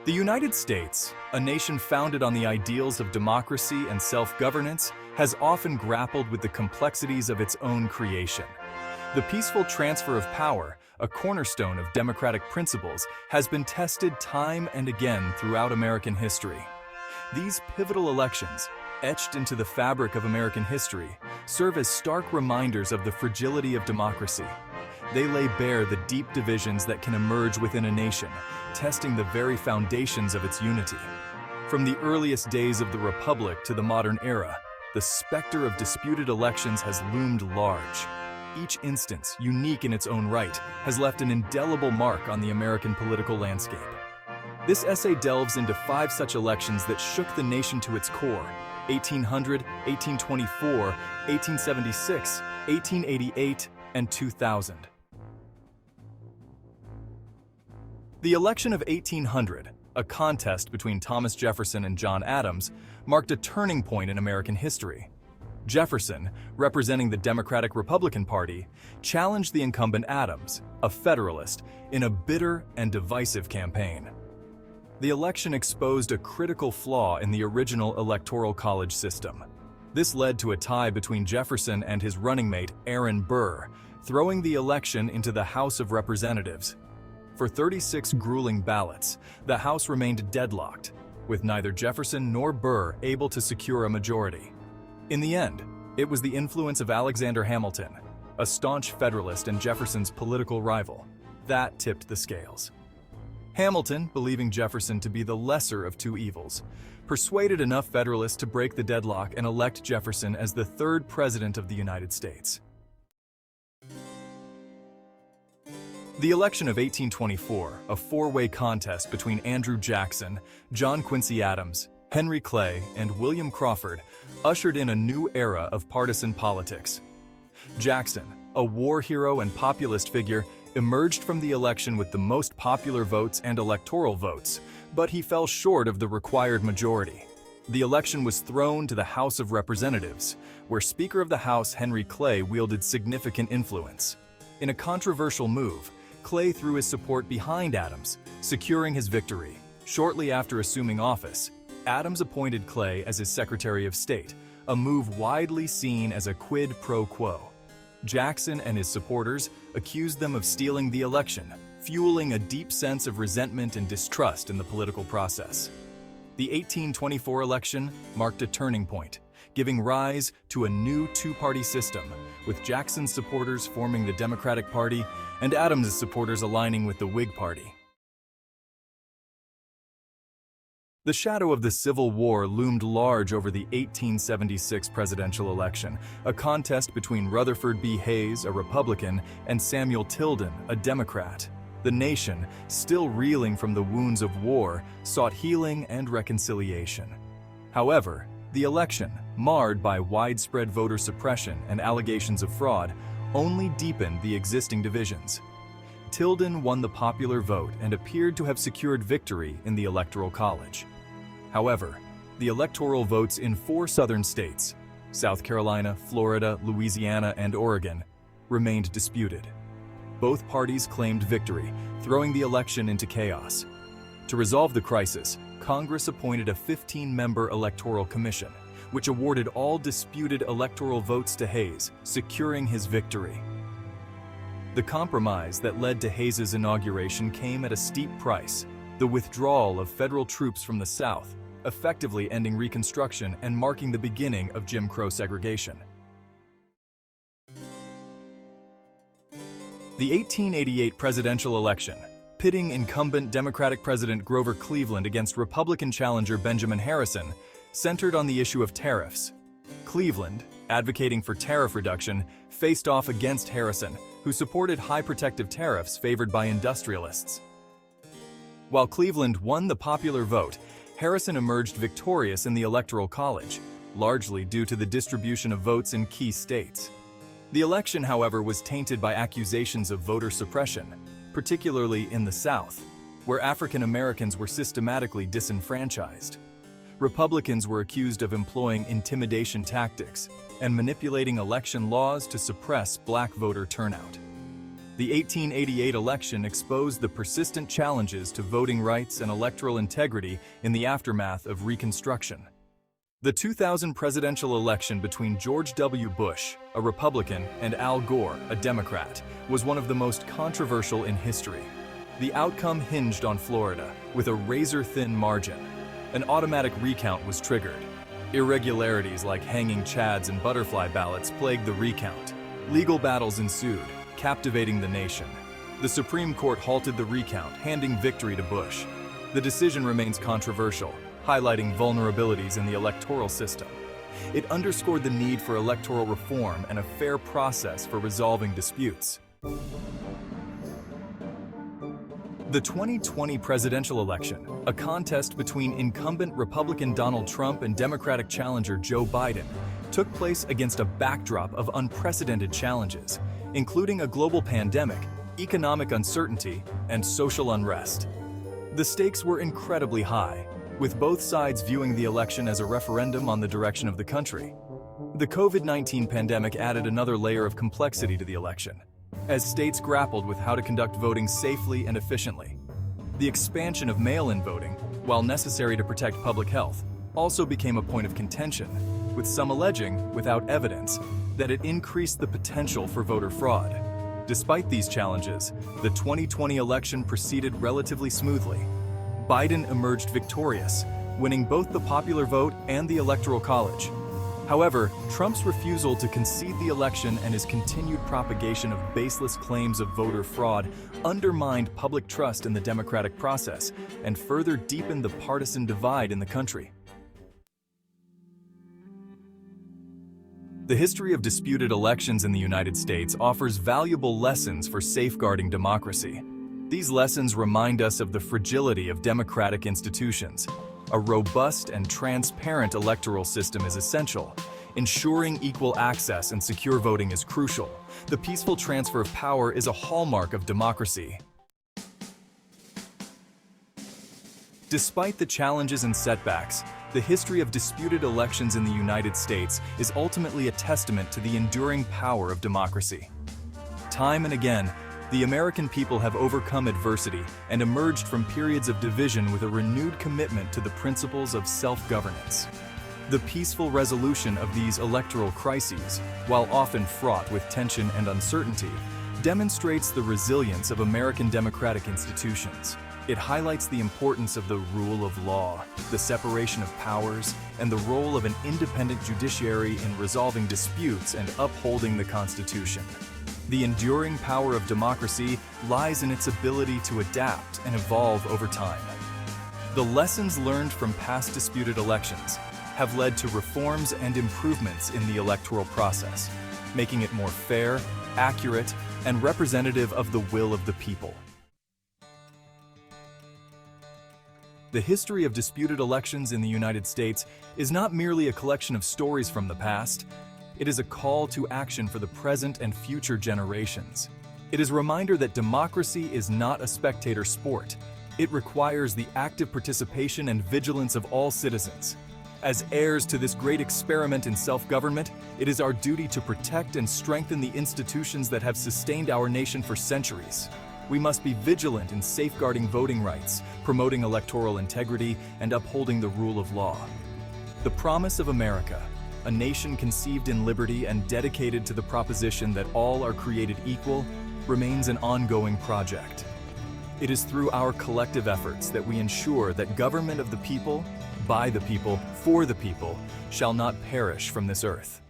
The United States, a nation founded on the ideals of democracy and self-governance, has often grappled with the complexities of its own creation. The peaceful transfer of power, a cornerstone of democratic principles, has been tested time and again throughout American history. These pivotal elections, etched into the fabric of American history, serve as stark reminders of the fragility of democracy. They lay bare the deep divisions that can emerge within a nation, testing the very foundations of its unity. From the earliest days of the Republic to the modern era, the specter of disputed elections has loomed large. Each instance, unique in its own right, has left an indelible mark on the American political landscape. This essay delves into 5 such elections that shook the nation to its core: 1800, 1824, 1876, 1888, and 2000. The election of 1800, a contest between Thomas Jefferson and John Adams, marked a turning point in American history. Jefferson, representing the Democratic-Republican Party, challenged the incumbent Adams, a Federalist, in a bitter and divisive campaign. The election exposed a critical flaw in the original electoral college system. This led to a tie between Jefferson and his running mate, Aaron Burr, throwing the election into the House of Representatives. For 36 grueling ballots, the House remained deadlocked, with neither Jefferson nor Burr able to secure a majority. In the end, it was the influence of Alexander Hamilton, a staunch Federalist and Jefferson's political rival, that tipped the scales. Hamilton, believing Jefferson to be the lesser of two evils, persuaded enough Federalists to break the deadlock and elect Jefferson as the 3rd President of the United States. The election of 1824, a 4-way contest between Andrew Jackson, John Quincy Adams, Henry Clay, and William Crawford, ushered in a new era of partisan politics. Jackson, a war hero and populist figure, emerged from the election with the most popular votes and electoral votes, but he fell short of the required majority. The election was thrown to the House of Representatives, where Speaker of the House Henry Clay wielded significant influence. In a controversial move, Clay threw his support behind Adams, securing his victory. Shortly after assuming office, Adams appointed Clay as his Secretary of State, a move widely seen as a quid pro quo. Jackson and his supporters accused them of stealing the election, fueling a deep sense of resentment and distrust in the political process. The 1824 election marked a turning point, giving rise to a new 2-party system, with Jackson's supporters forming the Democratic Party and Adams' supporters aligning with the Whig Party. The shadow of the Civil War loomed large over the 1876 presidential election, a contest between Rutherford B. Hayes, a Republican, and Samuel Tilden, a Democrat. The nation, still reeling from the wounds of war, sought healing and reconciliation. However, the election, marred by widespread voter suppression and allegations of fraud, only deepened the existing divisions. Tilden won the popular vote and appeared to have secured victory in the Electoral College. However, the electoral votes in 4 southern states, South Carolina, Florida, Louisiana, and Oregon, remained disputed. Both parties claimed victory, throwing the election into chaos. To resolve the crisis, Congress appointed a 15-member electoral commission, which awarded all disputed electoral votes to Hayes, securing his victory. The compromise that led to Hayes' inauguration came at a steep price: the withdrawal of federal troops from the South, effectively ending Reconstruction and marking the beginning of Jim Crow segregation. The 1888 presidential election, pitting incumbent Democratic President Grover Cleveland against Republican challenger Benjamin Harrison, centered on the issue of tariffs. Cleveland, advocating for tariff reduction, faced off against Harrison, who supported high protective tariffs favored by industrialists. While Cleveland won the popular vote, Harrison emerged victorious in the Electoral College, largely due to the distribution of votes in key states. The election, however, was tainted by accusations of voter suppression, particularly in the South, where African Americans were systematically disenfranchised. Republicans were accused of employing intimidation tactics and manipulating election laws to suppress black voter turnout. The 1888 election exposed the persistent challenges to voting rights and electoral integrity in the aftermath of Reconstruction. The 2000 presidential election between George W. Bush, a Republican, and Al Gore, a Democrat, was one of the most controversial in history. The outcome hinged on Florida, with a razor-thin margin. An automatic recount was triggered. Irregularities like hanging chads and butterfly ballots plagued the recount. Legal battles ensued, captivating the nation. The Supreme Court halted the recount, handing victory to Bush. The decision remains controversial, highlighting vulnerabilities in the electoral system. It underscored the need for electoral reform and a fair process for resolving disputes. The 2020 presidential election, a contest between incumbent Republican Donald Trump and Democratic challenger Joe Biden, took place against a backdrop of unprecedented challenges, including a global pandemic, economic uncertainty, and social unrest. The stakes were incredibly high, with both sides viewing the election as a referendum on the direction of the country. The COVID-19 pandemic added another layer of complexity to the election, as states grappled with how to conduct voting safely and efficiently. The expansion of mail-in voting, while necessary to protect public health, also became a point of contention, with some alleging, without evidence, that it increased the potential for voter fraud. Despite these challenges, the 2020 election proceeded relatively smoothly. Biden emerged victorious, winning both the popular vote and the Electoral College. However, Trump's refusal to concede the election and his continued propagation of baseless claims of voter fraud undermined public trust in the democratic process and further deepened the partisan divide in the country. The history of disputed elections in the United States offers valuable lessons for safeguarding democracy. These lessons remind us of the fragility of democratic institutions. A robust and transparent electoral system is essential. Ensuring equal access and secure voting is crucial. The peaceful transfer of power is a hallmark of democracy. Despite the challenges and setbacks, the history of disputed elections in the United States is ultimately a testament to the enduring power of democracy. Time and again, the American people have overcome adversity and emerged from periods of division with a renewed commitment to the principles of self-governance. The peaceful resolution of these electoral crises, while often fraught with tension and uncertainty, demonstrates the resilience of American democratic institutions. It highlights the importance of the rule of law, the separation of powers, and the role of an independent judiciary in resolving disputes and upholding the Constitution. The enduring power of democracy lies in its ability to adapt and evolve over time. The lessons learned from past disputed elections have led to reforms and improvements in the electoral process, making it more fair, accurate, and representative of the will of the people. The history of disputed elections in the United States is not merely a collection of stories from the past. It is a call to action for the present and future generations. It is a reminder that democracy is not a spectator sport. It requires the active participation and vigilance of all citizens. As heirs to this great experiment in self-government, it is our duty to protect and strengthen the institutions that have sustained our nation for centuries. We must be vigilant in safeguarding voting rights, promoting electoral integrity, and upholding the rule of law. The promise of America, a nation conceived in liberty and dedicated to the proposition that all are created equal, remains an ongoing project. It is through our collective efforts that we ensure that government of the people, by the people, for the people, shall not perish from this earth.